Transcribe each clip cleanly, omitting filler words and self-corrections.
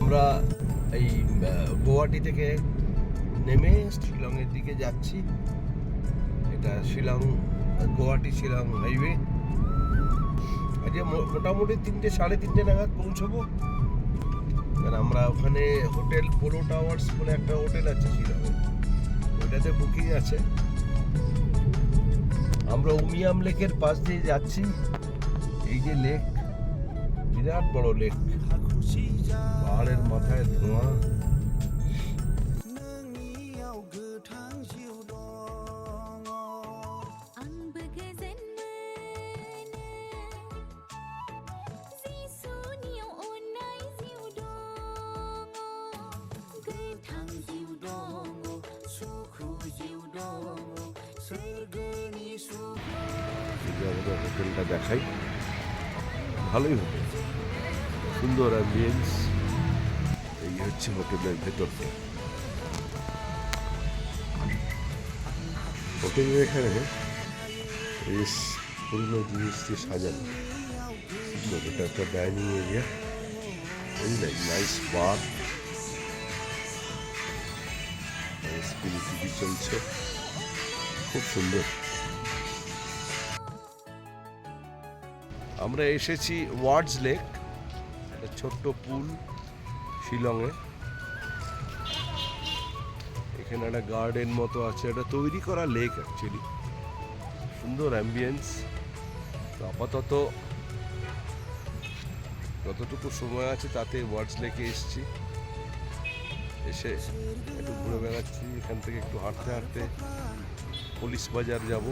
আমরা এই গুয়াহাটি থেকে নেমে শিলংয়ের দিকে যাচ্ছি। এটা শিলং গুয়াহাটি শিলং হাইওয়ে। আজকে মোটামুটি 3-3:30 নাগাদ পৌঁছবো। কারণ আমরা ওখানে হোটেল পোলো টাওয়ার্স বলে একটা হোটেল আছে শিলংয়ে, ওইটাতে বুকিং আছে। আমরা উমিয়াম লেকের পাশ দিয়ে যাচ্ছি। এই যে লেক, বিরাট বড় লেক, পাহাড়ের মাথায় ধোঁয়া। আমাদের হোটেলটা দেখাই, ভালোই হোটেল, সুন্দর অ্যাম্বিয়েন্স। এই হচ্ছে হোটেলের ভেতরটা। হোটেলের এখানে বেশ পুরনো জিনিস দিয়ে সাজানো সুন্দর। এটা একটা ডাইনিং এরিয়া, নাইস বার, টিভি চলছে, খুব সুন্দর। আমরা এসেছি ওয়ার্ডস লেক, একটা ছোট্ট পুল শিলংয়ে। এখানে একটা গার্ডেন মতো আছে, এটা তৈরি করা লেক অ্যাকচুয়ালি, সুন্দর অ্যাম্বিয়েন্স। আপাতত যতটুকু সময় আছে তাতে ওয়ার্ডস লেকে এসেছি, এসে একটু ঘুরে বেড়াচ্ছি। এখান থেকে একটু হাঁটতে হাঁটতে পুলিশ বাজার যাব,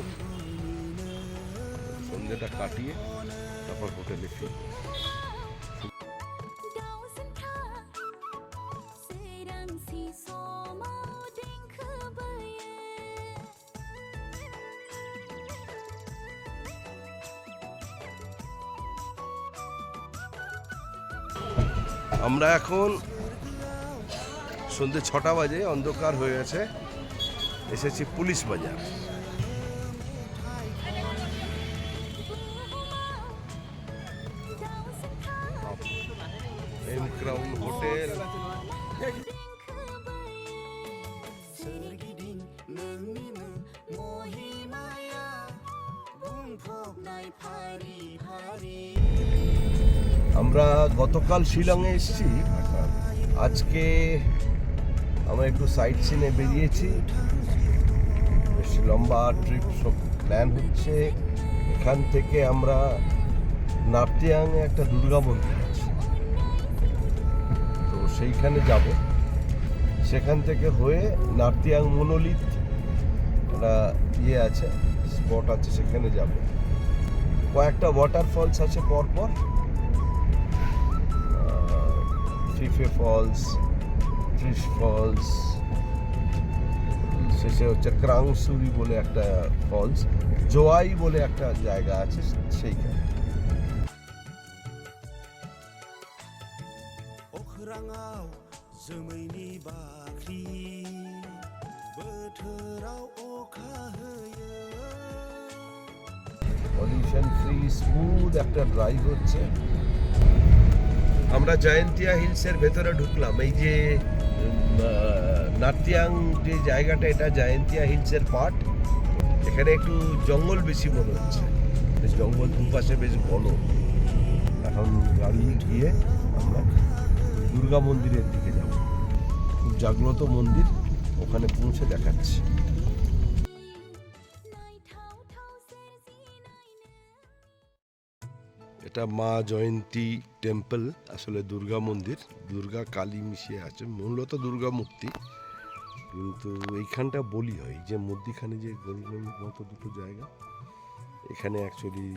সন্ধ্যেটা কাটিয়ে তারপর হোটেলে ফিরব। আমরা এখন সন্ধ্যে 6টা বাজে, অন্ধকার হয়ে গেছে, এসেছি Police Bazar. M Crown hotel. আমরা গতকাল শিলংয়ে এসেছি, আজকে আমরা একটু সাইট সিনে বেরিয়েছি। বেশ লম্বা ট্রিপ সব প্ল্যান হচ্ছে। এখান থেকে আমরা নার্তিয়াংয়ে একটা দুর্গা মন্দির আছে, তো সেইখানে যাব। সেখান থেকে হয়ে নার্তিয়াং মনোলিথ একটা আছে, স্পট আছে, সেখানে যাব। কয়েকটা ওয়াটারফলস আছে পরপর, ফিফে ফলস, ট্রিশ ফলস, শেষে হচ্ছে ক্রাংসুরি বলে একটা ফলস, জোয়াই বলে একটা জায়গা আছে সেইখানে। পলিউশন ফ্রি স্মুথ একটা ড্রাইভ হচ্ছে। আমরা জয়ন্তিয়া হিলসের ভেতরে ঢুকলাম। এই যে নার্তিয়াং যে জায়গাটা, এটা জয়ন্তিয়া হিলসের পার্ট। এখানে একটু জঙ্গল বেশি মনে হচ্ছে, জঙ্গল দুপাশে বেশ ঘন। এখন গাড়ি গিয়ে আমরা দুর্গা মন্দিরের দিকে যাব, খুব জাগ্রত মন্দির, ওখানে পৌঁছে দেখাচ্ছি। এটা মা জয়ন্তী টেম্পল, আসলে দুর্গা মন্দির, দুর্গা কালী মিশিয়ে আছে, মূলত দুর্গা মূর্তি, কিন্তু এইখানটা বলি হয়। যে মধ্যিখানে যে গোল মতো দুটো জায়গা, এখানে অ্যাকচুয়ালি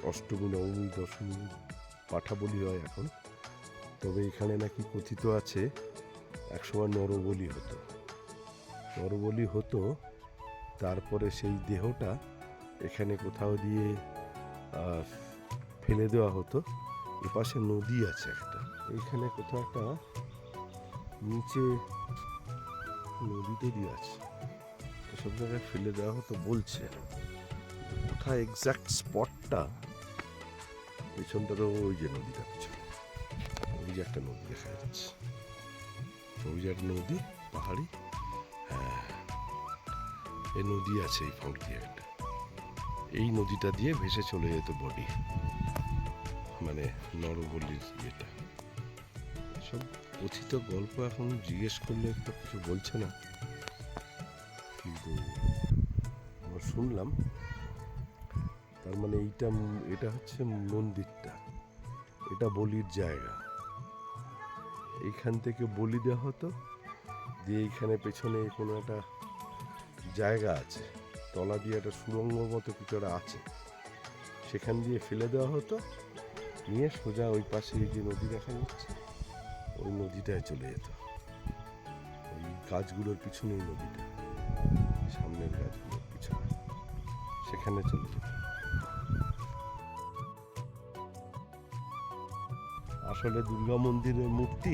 অষ্টমী, নবমী, দশমী পাঠা বলি হয় এখন। তবে এখানে নাকি কথিত আছে একসময় নরবলি হতো, তারপরে সেই দেহটা এখানে কোথাও দিয়ে ফেলে দেওয়া হতো। এপাশে নদী আছে একটা, এইখানে কোথাও একটা নিচে নদী তৈরি আছে, এসব জায়গায় ফেলে দেওয়া হতো বলছে। কোথায় এক্স্যাক্ট স্পটটা, পেছনটারও ওই যে নদীটা পিছনে। যে একটা নদী দেখা যাচ্ছে, ওই যে একটা নদী পাহাড়ি, হ্যাঁ এই নদী আছে এই ফাঁক দিয়ে একটা, এই নদীটা দিয়ে ভেসে চলে যেত বডি, মানে নরবলির ইয়েটা। সব কথিত গল্প, এখন জিজ্ঞেস করলে তো কিছু বলছে না, কিন্তু আমরা শুনলাম। তার মানে এটা হচ্ছে মন্দিরটা, এটা বলির জায়গা, এইখান থেকে বলি দেওয়া হতো, দিয়ে এইখানে পেছনে কোনো একটা জায়গা আছে, তলা দিয়ে একটা সুড়ঙ্গ মতো কিছু একটা আছে, সেখান দিয়ে ফেলে দেওয়া হতো, নিয়ে সোজা ওই পাশে যে নদী দেখা যাচ্ছে ওই নদীটায় চলে যেত। ওই গাছগুলোর পিছনেই নদীটা, সামনের গাছগুলোর পিছনে, সেখানে চলে যেত। আসলে দুর্গা মন্দিরের মূর্তি,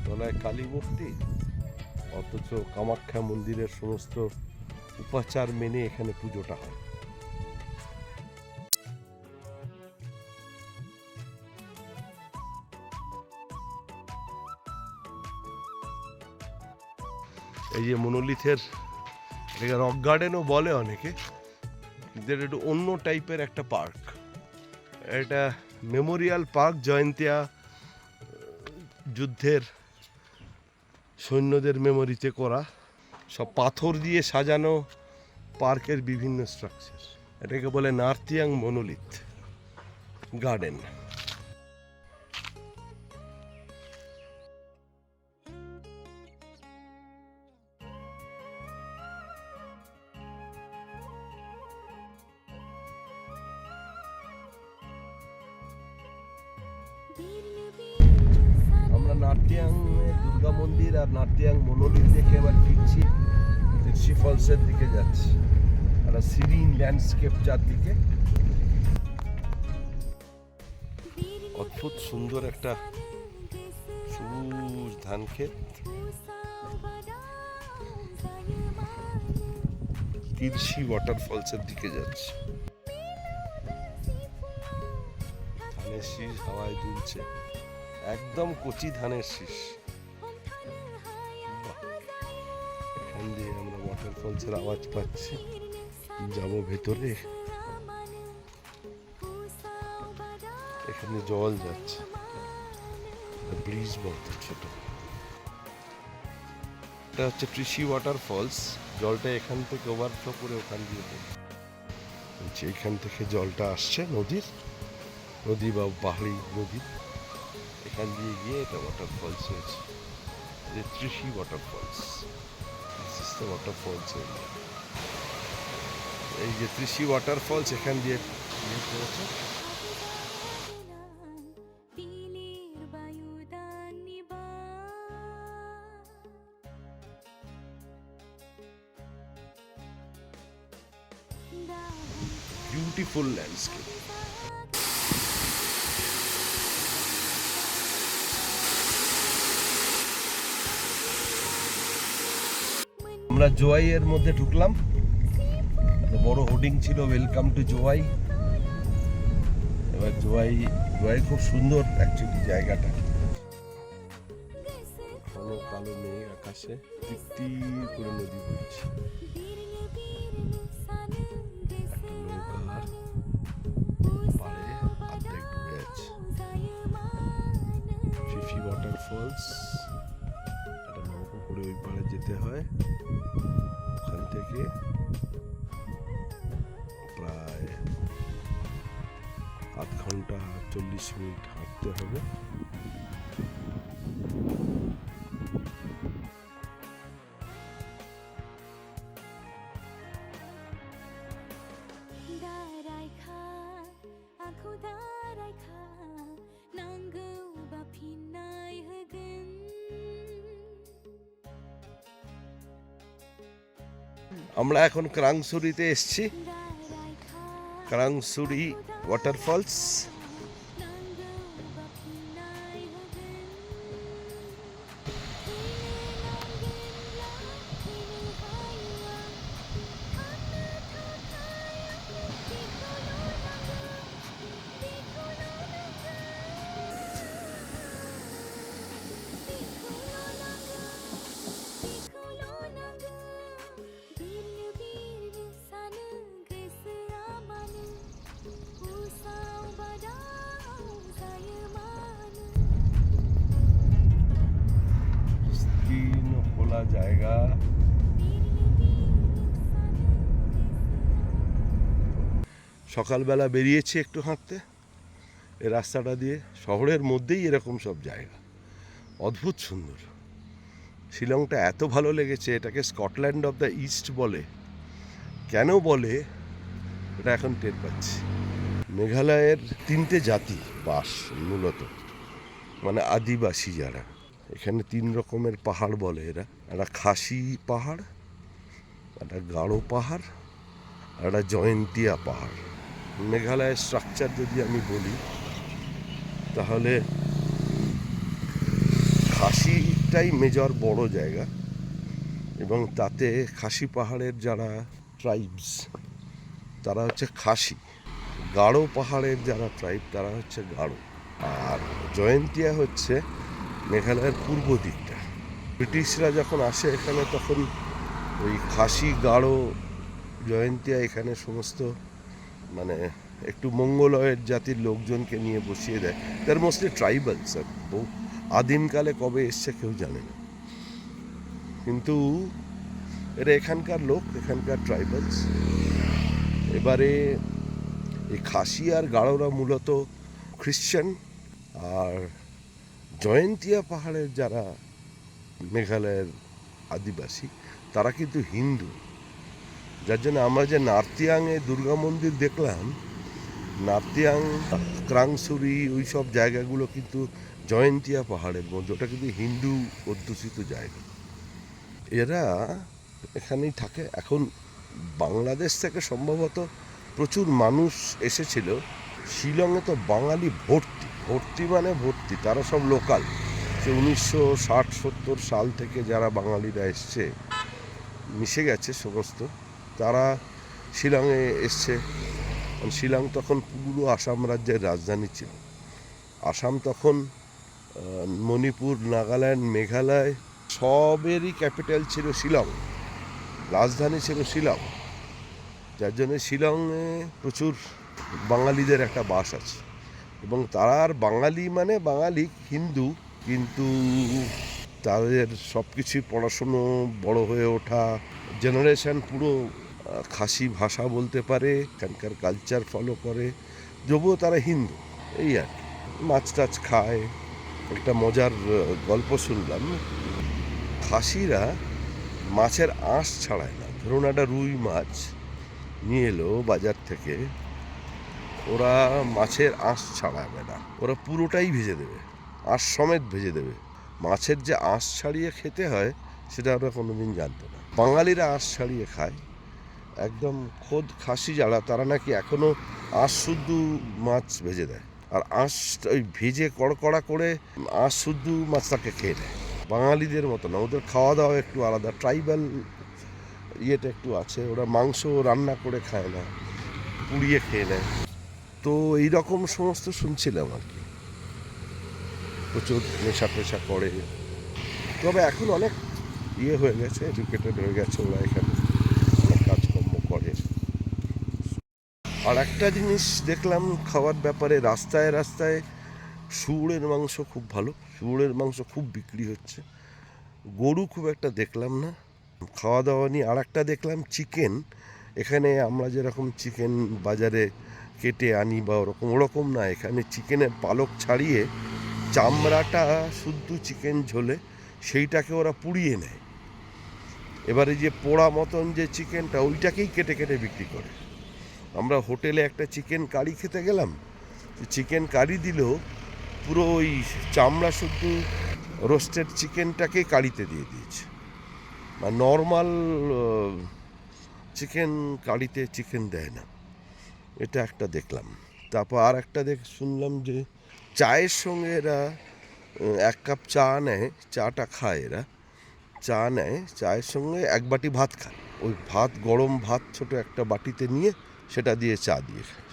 তলায় কালী মূর্তি, অথচ কামাখ্যা মন্দিরের সমস্ত উপাচার মেনে এখানে পুজোটা হয়। এই যে মনোলিথের, এটাকে রক গার্ডেনও বলে অনেকে, কিন্তু এটা একটু অন্য টাইপের একটা পার্ক। এটা মেমোরিয়াল পার্ক, জয়ন্তিয়া যুদ্ধের সৈন্যদের মেমোরিতে করা, সব পাথর দিয়ে সাজানো পার্কের বিভিন্ন স্ট্রাকচার। এটাকে বলে নার্তিয়াং মনোলিথ গার্ডেন। আমরা নার্তিয়াং দুর্গা মন্দির আর নার্তিয়াং মনোলিথ দেখে এবার ফিরছি তিরশি ফলসের দিকে যাচ্ছি, একটা সিরিন ল্যান্ডস্কেপ যার দিকে। অদ্ভুত সুন্দর একটা সবুজ ধান ক্ষেত, তিরশি ওয়াটারফলসের দিকে যাচ্ছি। ধানের শীষ হাওয়ায় দুলছে, একদম কচি ধানের শীষ। এখান দিয়ে আমরা ওয়াটারফলসের আওয়াজ পাচ্ছি, যাবো ভেতরে। এখানে জল যাচ্ছে, ব্রিজ মতো ছোট। এটা হচ্ছে ত্রিশি ওয়াটারফলস, জলটা এখান থেকে ওভারফ্লো করে ওখান দিয়ে পড়ছে। এখান থেকে জলটা আসছে নদী বা পাহাড়ি নদী, এখান দিয়ে গিয়ে এটা ওয়াটারফলস হয়েছে, ত্রিশি ওয়াটারফলস। ওয়াটারফলস এই যে ত্রিশি ওয়াটারফলস এখান দিয়ে পড়েছে। Beautiful landscape. আমরা জোয়াইয়ের মধ্যে ঢুকলাম, বড় হোর্ডিং ছিল ওয়েলকাম টু জোয়াই। এবার জোয়াই খুব সুন্দর অ্যাকচুয়ালি জায়গাটা, ঘন কালো মেঘ আকাশে, টিপটিপ করে নদী বইছে, ওয়াটারফলস। একটা নৌকো করে ওই পাড়ে যেতে হয়, ওখান থেকে প্রায় আধ ঘন্টা 40 মিনিট হাঁটতে হবে। আমরা এখন ক্রাংসুরিতে এসেছি, ক্রাংসুরি ওয়াটারফলস। জায়গা। সকালবেলা বেরিয়েছি একটু হাঁটতে এই রাস্তাটা দিয়ে। শহরের মধ্যেই এরকম সব জায়গা, অদ্ভুত সুন্দর। শিলংটা এত ভালো লেগেছে, এটাকে স্কটল্যান্ড অফ দ্য ইস্ট বলে। কেন বলে এটা এখন টের পাচ্ছি। মেঘালয়ের 3টে জাতি বাস মূলত, মানে আদিবাসী যারা। এখানে 3 রকমের পাহাড় বলে এরা। একটা খাসি পাহাড়, একটা গাঢ় পাহাড়, আর একটা জয়ন্তিয়া পাহাড়। মেঘালয়ের স্ট্রাকচার যদি আমি বলি তাহলে খাসিটাই মেজর বড় জায়গা, এবং তাতে খাসি পাহাড়ের যারা ট্রাইবস তারা হচ্ছে খাসি, গাঢ় পাহাড়ের যারা ট্রাইব তারা হচ্ছে গাঢ়। আর জয়ন্তিয়া হচ্ছে মেঘালয়ের পূর্ব দিকটা। ব্রিটিশরা যখন আসে এখানে তখন ওই খাসি, গাঢ়, জয়ন্তিয়া এখানে সমস্ত মানে একটু মঙ্গলয়ের জাতির লোকজনকে নিয়ে বসিয়ে দেয়। তার মোস্টলি ট্রাইবালস। বহু আদিমকালে কবে এসছে কেউ জানে না, কিন্তু এরা এখানকার লোক, এখানকার ট্রাইবালস। এবারে এই খাসি আর গাঢ়রা মূলত খ্রিশ্চান, আর জয়ন্তিয়া পাহাড়ের যারা মেঘালয়ের আদিবাসী তারা কিন্তু হিন্দু। যার জন্য আমরা যে নার্তিয়াংয়ে দুর্গা মন্দির দেখলাম, নার্তিয়াং, ক্রাংসুরি, ওই সব জায়গাগুলো কিন্তু জয়ন্তিয়া পাহাড়ের মধ্যে, ওটা কিন্তু হিন্দু অধ্যুষিত জায়গা। এরা এখানেই থাকে। এখন বাংলাদেশ থেকে সম্ভবত প্রচুর মানুষ এসেছিল। শিলংয়ে তো বাঙালি ভর্তি, ভর্তি মানে ভর্তি। তারা সব লোকাল, সে 1960-70 সাল থেকে যারা বাঙালিরা এসছে, মিশে গেছে সমস্ত, তারা শিলংয়ে এসছে। শিলং তখন পুরো আসাম রাজ্যের রাজধানী ছিল। আসাম তখন মণিপুর, নাগাল্যান্ড, মেঘালয় সবেরই ক্যাপিটাল ছিল শিলং, রাজধানী ছিল শিলং। যার জন্য শিলংয়ে প্রচুর বাঙালিদের একটা বাস আছে, এবং তারা আর বাঙালি মানে বাঙালি হিন্দু, কিন্তু তাদের সব কিছুই পড়াশুনো, বড় হয়ে ওঠা জেনারেশন পুরো খাসি ভাষা বলতে পারে, এখানকার কালচার ফলো করে, তবুও তারা হিন্দু। এই আর কি, মাছ টাছ খায়। একটা মজার গল্প শুনলাম, খাসিরা মাছের আঁশ ছাড়ায় না। ধরুন একটা রুই মাছ নিয়ে এলো বাজার থেকে, ওরা মাছের আঁশ ছাড়াবে না, ওরা পুরোটাই ভেজে দেবে, আঁশ সমেত ভেজে দেবে। মাছের যে আঁশ ছাড়িয়ে খেতে হয় সেটা ওরা কোনোদিন জানতো না। বাঙালিরা আঁশ ছাড়িয়ে খায়। একদম খোদ খাসি যারা, তারা নাকি এখনও আঁশ শুদ্ধ মাছ ভেজে দেয়, আর আঁশ ওই ভেজে কড়কড়া করে আঁশ শুদ্ধ মাছটাকে খেয়ে নেয়। বাঙালিদের মতো না, ওদের খাওয়া দাওয়া একটু আলাদা, ট্রাইবাল ইয়েটা একটু আছে। ওরা মাংস রান্না করে খায় না, পুড়িয়ে খেয়ে নেয়। তো এইরকম সমস্ত শুনছিলাম আর কি, প্রচুর নেশা টেশা করে। তবে এখন অনেক ইয়ে হয়ে গেছে, এডুকেটেড হয়ে গেছে ওরা, এখানে অনেক কাজকর্ম করে। আর একটা জিনিস দেখলাম খাওয়ার ব্যাপারে, রাস্তায় রাস্তায় শুয়োরের মাংস খুব ভালো, শুয়োরের মাংস খুব বিক্রি হচ্ছে। গরু খুব একটা দেখলাম না খাওয়া দাওয়া নিয়ে। আর একটা দেখলাম চিকেন, এখানে আমরা যেরকম চিকেন বাজারে কেটে আনি বা ওরকম না, এখানে চিকেনের পালক ছাড়িয়ে চামড়াটা শুদ্ধ চিকেন ঝোলে সেইটাকে ওরা পুড়িয়ে নেয়। এবারে যে পোড়া মতন যে চিকেনটা, ওইটাকেই কেটে কেটে বিক্রি করে। আমরা হোটেলে একটা চিকেন কারি খেতে গেলাম, চিকেন কারি দিল, পুরো ওই চামড়া শুদ্ধ রোস্টেড চিকেনটাকে কারিতে দিয়ে দিয়েছে। আর নর্মাল চিকেন কারিতে চিকেন দেয় না, এটা একটা দেখলাম। তারপর আর একটা শুনলাম যে চায়ের সঙ্গে এরা 1 কাপ চা নেয়, চাটা খায় এরা, চা নেয়, চায়ের সঙ্গে 1 বাটি ভাত খায়। ওই ভাত, গরম ভাত ছোট একটা বাটিতে নিয়ে সেটা দিয়ে চা দিয়ে খায়।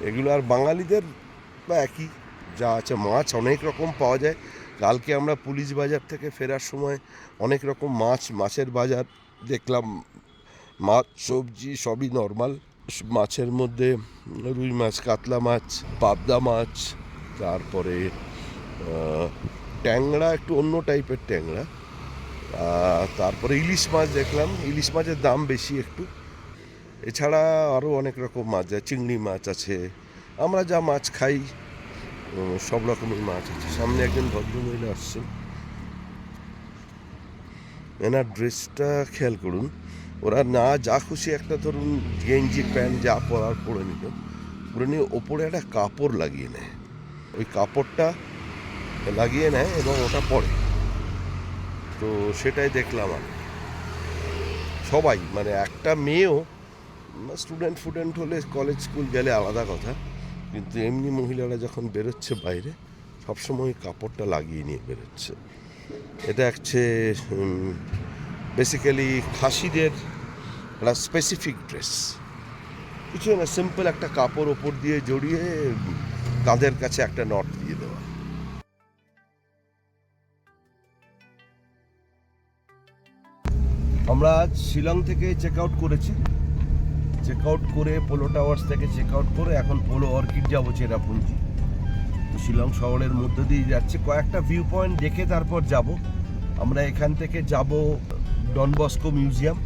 এগুলো আর বাঙালিদের বা একই যা আছে। মাছ অনেক রকম পাওয়া যায়। কালকে আমরা পুলিশ বাজার থেকে ফেরার সময় অনেক রকম মাছের বাজার দেখলাম। মাছ, সবজি সবই নর্মাল। মাছের মধ্যে রুই মাছ, কাতলা মাছ, পাবদা মাছ, তারপরে ট্যাংরা, একটু অন্য টাইপের ট্যাংরা, তারপরে ইলিশ মাছ দেখলাম, ইলিশ মাছের দাম বেশি একটু। এছাড়া আরও অনেক রকম মাছ আছে, চিংড়ি মাছ আছে, আমরা যা মাছ খাই সব রকমের মাছ আছে। সামনে একজন ভদ্রমহিলা আসছেন, এনার ড্রেসটা খেয়াল করুন, ওরা না যা খুশি একটা ধরুন গেঞ্জি প্যান্ট যা পরার পরে নিল, পরে নিয়ে ওপরে একটা কাপড় লাগিয়ে নেয়, ওই কাপড়টা লাগিয়ে নেয় এবং ওটা পরে। তো সেটাই দেখলাম আমি, সবাই মানে একটা মেয়েও, স্টুডেন্ট হলে কলেজ স্কুল গেলে আলাদা কথা, কিন্তু এমনি মহিলারা যখন বেরোচ্ছে বাইরে সবসময় কাপড়টা লাগিয়ে নিয়ে বেরোচ্ছে। এটা হচ্ছে বেসিক্যালি খাসিদের একটা স্পেসিফিক ড্রেস, কিছু না, সিম্পল একটা কাপড় ওপর দিয়ে জড়িয়ে কাঁধের কাছে একটা নট দিয়ে দেওয়া। আমরা আজ শিলং থেকে চেক আউট করেছি, চেক আউট করে পোলো টাওয়ার্স থেকে চেক আউট করে এখন পোলো অর্কিড যাবো চেরাপুঞ্জি। তো শিলং শহরের মধ্য দিয়ে যাচ্ছে, কয়েকটা ভিউ পয়েন্ট দেখে তারপর যাব। আমরা এখান থেকে যাব ডন বস্কো মিউজিয়াম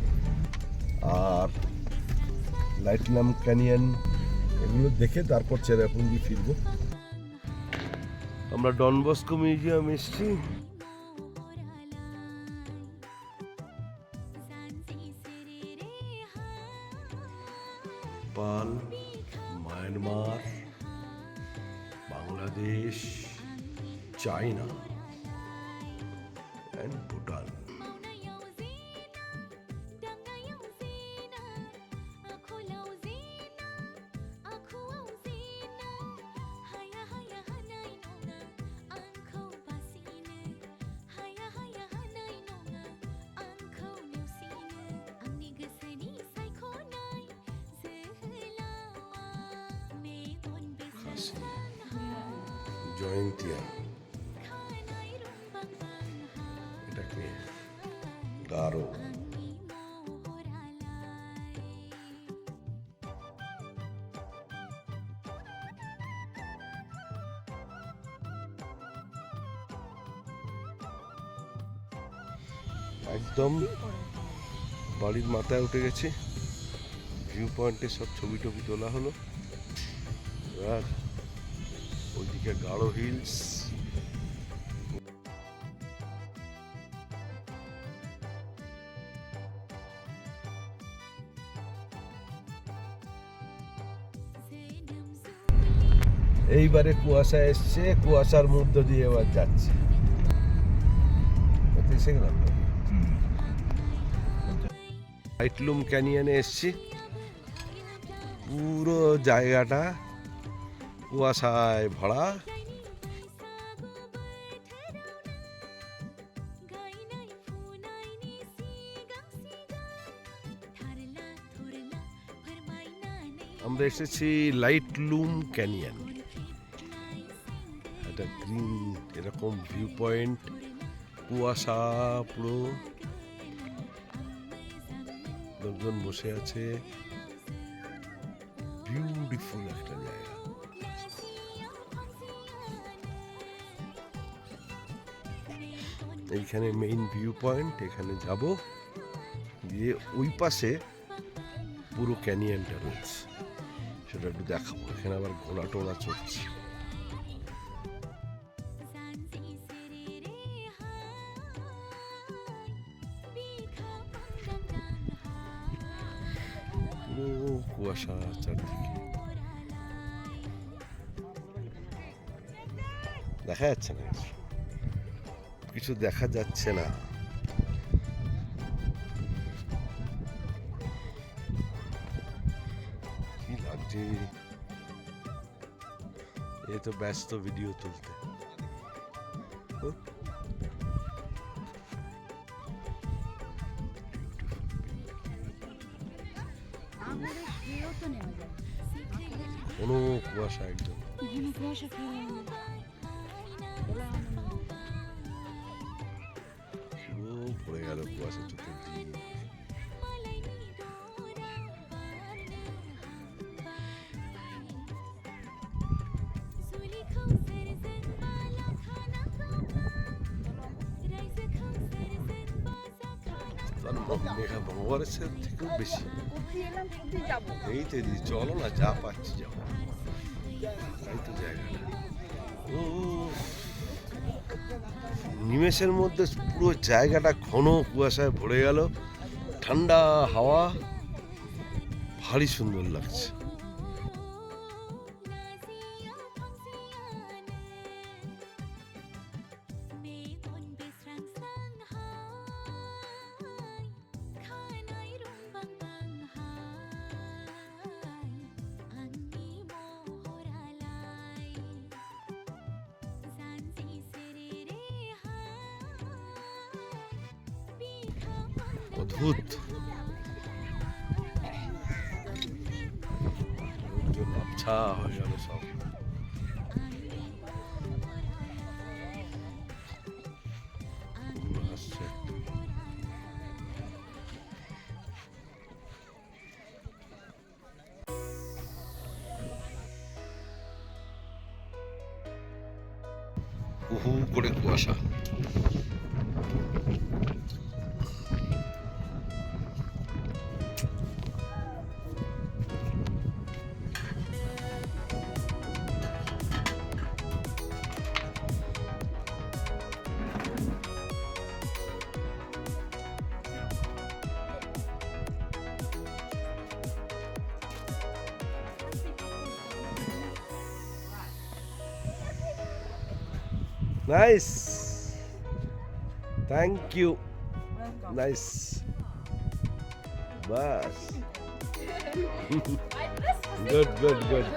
আর লাইটলাম ক্যানিয়ন, এগুলো দেখে তারপর চেরাপুঞ্জি ফিরব। আমরা ডন বস্কো মিউজিয়াম এসেছি, Nepal, Myanmar, Bangladesh, China and Bhutan. Jaintia, এটাকে গারো। একদম বাড়ির মাথায় উঠে গেছি, ভিউ পয়েন্টে সব ছবি টবি তোলা হলো। আর ওইদিকে গাঢ় হিলস, এইবারে কুয়াশা এসছে, কুয়াশার মধ্য দিয়ে এবার যাচ্ছে। লাইটলুম ক্যানিয়নে এসছি, পুরো জায়গাটা কুয়াশায় ভরা। আমরা এসেছি লাইটলুম ক্যানিয়ন, একটা গ্রিন এরকম ভিউ পয়েন্ট, কুয়াশা পুরো, লোকজন বসে আছে, বিউটিফুল একটা জায়গা। এইখানে মেইন ভিউ পয়েন্ট, এখানে যাব, দিয়ে ওই পাশে পুরো ক্যানিয়নটা রয়েছে, সেটা একটু দেখাবো। এখানে আবার ঘোড়া টোড়া চড়ছে। পুরো কুয়াশা চারদিকে, দেখা যাচ্ছে না, কিছু দেখা যাচ্ছে না। কি লাগছে, এ তো ব্যস্ত ভিডিও তুলতে। কোনো কুয়াশা, একদম পুরো পড়ে গেল কুয়াশা চোখের দিয়ে। মেঘা বঙ্গবরেশের থেকেও বেশি। কোথায় এলাম কোথায় যাবো? এই তো দিদি চলো না, যা পাচ্ছি যাবো, তাই তো জায়গাটা। নিমেষের মধ্যে পুরো জায়গাটা ঘন কুয়াশায় ভরে গেল, ঠান্ডা হাওয়া, ভারী সুন্দর লাগছে। অদ্ভুত লোকজন আবছা হয়ে গেল সব। আসছে উহু করে কুয়াশা। নাইস, থ্যাংক ইউ, নাইস, বাস, গুড গুড গুড।